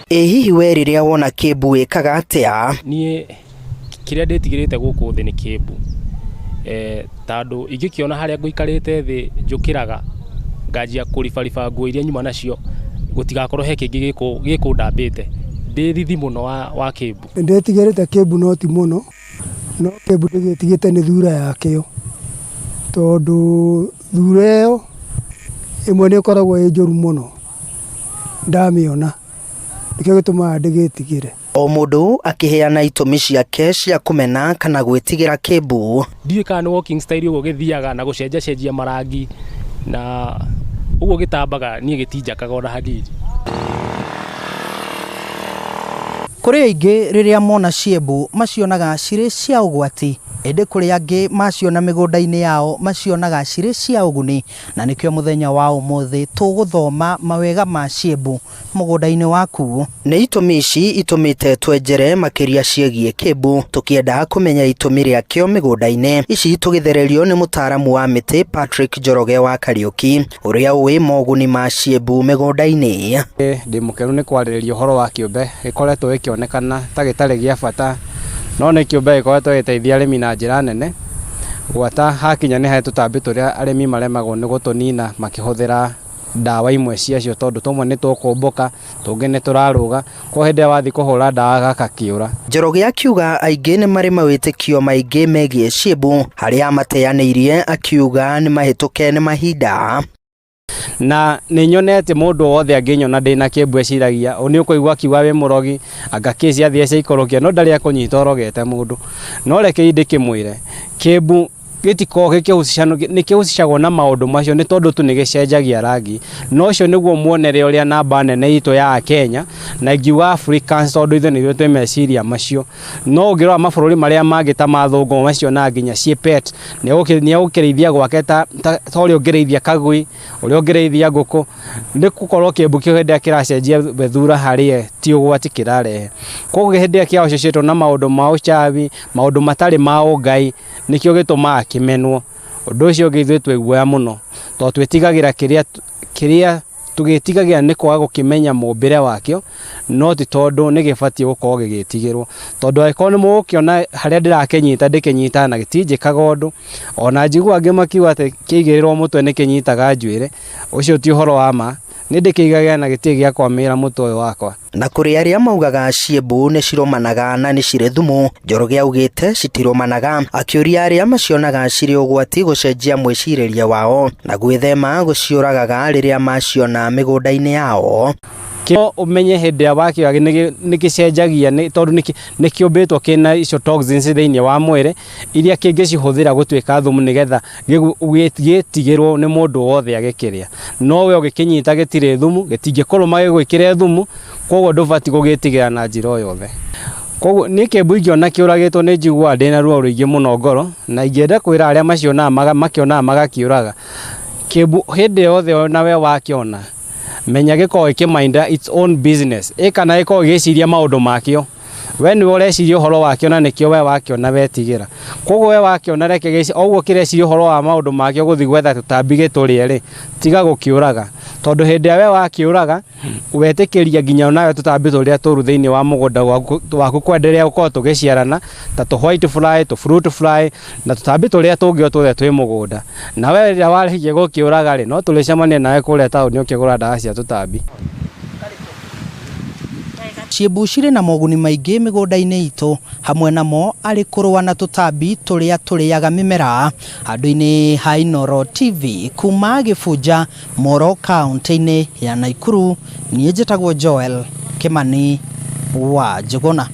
Hihi we riria wona kĩmbu ĩkaga atĩa? Niĩ kĩrĩa ndĩtigĩrĩte gũkũ thĩ nĩ kĩmbu. Tondũ ingĩkiona harĩa ngũikarĩte thĩ njũkĩraga nganjia kũribariba nguo iria nyuma nacio gũtigakorwo he kĩngĩ gĩkũndambĩte. Ndĩ thithi mũno wa kĩmbu. Ndĩtigĩrĩte kĩmbu no ti mũno, no kĩmbu ndĩgĩtigĩte nĩ thura yakĩo, tondũ thura ĩyo ĩmwe nĩ ĩkoragwo ĩ njũru mũno ndamĩona, nĩkĩo gĩtũmaga ndĩgĩtigĩre. O mũndũ akĩheana itũmi ciake cia kũmena kana gwĩtigĩra kĩmbu. Ndiũĩ kana nĩ walking style ũguo gĩthiaga na gũcenjacenjia marangi na ũguo gĩtambaga niĩ gĩtinjakaga ona hanini. Kũrĩ aingĩ rĩrĩa mona ciembu macionaga cirĩ cia ũgwati, ĩndĩ kũrĩ angĩ maciona mĩgũnda-inĩ yao macionaga cirĩ cia ũguni, na nĩkĩo mũthenya wa ũmũthĩ tũgũthoma mawega ma ciembu mũgũnda-inĩ waku. Nĩ itũmi ici itũmĩte twenjere makĩria ciĩgiĩ kĩmbu, tũkĩenda kũmenya itũmi rĩakĩo mĩgũnda-inĩ. Ici tũgĩthererio nĩ mũtaaramu wa mĩtĩ Patrick Njoroge wa Kariuki, ũrĩa ũĩ moguni ma ciembu mĩgũnda-inĩ. Ndĩ mũkenu nĩ kwarĩrĩria ũhoro wa kĩũmbe gĩkoretwo gĩkĩonekana ta gĩtarĩ gĩa bata, no nĩ kĩũmbe gĩkoretwo gĩteithia arĩmi na njĩra nene. Gwata hakinya nĩ he tũtambi tũrĩa arĩmi maremagwo nĩ gũtũnina makĩhũthĩra ndawa imwe ciacio, tondũ tũmwe nĩ tũkũmbũka, tũngĩ nĩ tũrarũga, kwa hĩndĩ wathiĩ kũhũra ndawa gaka kĩũra. Njoroge akiuga aingĩ nĩ marĩ mawĩtĩkio maingĩ megiĩ ciembu, harĩa mateanĩirie akiuga nĩ mahĩtũke nĩ mahinda. Na nĩ nyonete mũndũ wothe angĩnyona ndĩna kĩmbu eciragia nĩ ũkũigua akiuga wĩ mũrogi, anga kĩci athiĩ ecikorokia, no ndarĩ akũnyita ũrogete mũndũ. No reke ndĩkĩmwĩre kĩmbu nĩkĩhusicagwo na maũndũ macio nĩ tondũ tu nĩgĩcenjagia rangi, no ũcio nĩguo muonere ũrĩa namba nene itũ ya Kenya na ingiuga Africans, tondũ ithuĩ nĩguo twĩ meciria macio. No ũngĩrora mabũrũri marĩa mangĩ ta mathũngũ macio na nginya ciĩ pet, nĩegũkĩrĩithia gwake ta ũrĩa ũngĩrĩithia kagui, ũrĩa ũngĩrĩithia ngũkũ. Nĩ gũkorwo kĩmbu kĩu hĩndĩ ĩrĩa kĩracenjia thura harĩa ti ũgwati kĩrarehe. Koguo hĩndĩ ĩrĩa kĩahũcĩcĩtwo na maũndũ ma ũcabi, maũndũ matarĩ ma ũngai, nĩkĩo gĩtũmaga kĩmenwo. Ũndũ ũcio ũngĩ ithuĩ twĩ guoya mũno, tondũ twĩtigagĩra kĩrĩa tũgĩtigagĩra nĩ kwaga gũkĩmenya mũmbĩre wakĩo, no ti tondũ nĩ gĩbatiĩ gũkorwo gĩgĩtigĩrwo. Tondũ angĩkorwo nĩ mũgũkĩona harĩa ndĩrakĩnyita ndĩkĩnyitaga na gĩtinjĩkaga ũndũ, ona njigua angĩ makiuga atĩ kĩigĩrĩrwo mũtwe nĩ kĩnyitaga njuĩrĩ, ũcio ti ũhoro wa ma. Nĩ ndĩkĩigaga na gĩtirĩ gĩa kwamĩra mũtwe ũyũ wakwa. Na kũrĩ arĩa maugaga ciembu nĩ cirũmanaga na nĩ cirĩ thumu, Njoroge augĩte citirũmanaga, akĩũria arĩa macionaga cirĩ ũgwati gũcenjia mwĩcirĩrie wao na gwĩthema gũciũragaga rĩrĩa maciona mĩgũnda-inĩ yao. Ũmenye hĩndĩ ĩrĩa wakĩoya nĩgĩcenjagia tondũ nĩkĩũmbĩtwo kĩna icio toxins thĩinĩ wa mwĩrĩ iria kĩngĩcihũthĩra gũtuĩka thumu nĩgetha gĩtigĩrwo nĩ mũndũ wothe agĩkĩrĩa. No we ũgĩkĩnyita gĩtirĩ thumu, gĩtingĩkũrũma gĩgwĩkĩre thumu, koguo ndũbatiĩ gũgĩtigĩra na njĩra o yothe. Koguo niĩ kĩmbu ingĩona kĩũragĩtwo nĩ njiguaga ndĩna ruo rũingĩ mũno ngoro, na ingĩenda kwĩra arĩa makĩonaga magakĩũraga. Kĩmbu hĩndĩ yothe na we wakĩona, menya gĩkorwo gĩkĩminda its own business, kana gĩkorwo gĩgĩciria maũndũ makĩo. We nĩwe ũreciria ũhoro wakĩo na nĩkĩo we wakĩona wetigĩra. Koguo we wakĩona reke ũguo kĩreciria ũhoro wa maũndũ makĩo gũthiĩ gwetha tũtambi gĩtũrĩe tiga gũkĩũraga. Tondũ hĩndĩ ĩrĩa we wakĩũraga wetĩkĩria nginya nawe tũtambi tũrĩa tũru thĩinĩ wa mũgũnda waku kwenderea gũkorwo tũgĩciarana ta white fly, fruit fly na tũtambi tũrĩa tũngĩ tuothe twĩ mũgũnda. Na we rĩrĩa warĩkia gũkĩũraga no tũrĩcemanie nawe kũrĩa taũni ũkĩgũra ndawa cia tũtambi. Ciembu cirĩ na moguni maingĩ mĩgũnda-inĩ itũ, hamwe namo arĩ kũrũa na tũtambi tũrĩa tũrĩaga mĩmera. Handũ-inĩ ha Inooro TV kuma Gĩbunja, Moro kaunti-inĩ ya Nakuru, niĩ njĩtagwo Joel Kimani wa Njũgũna.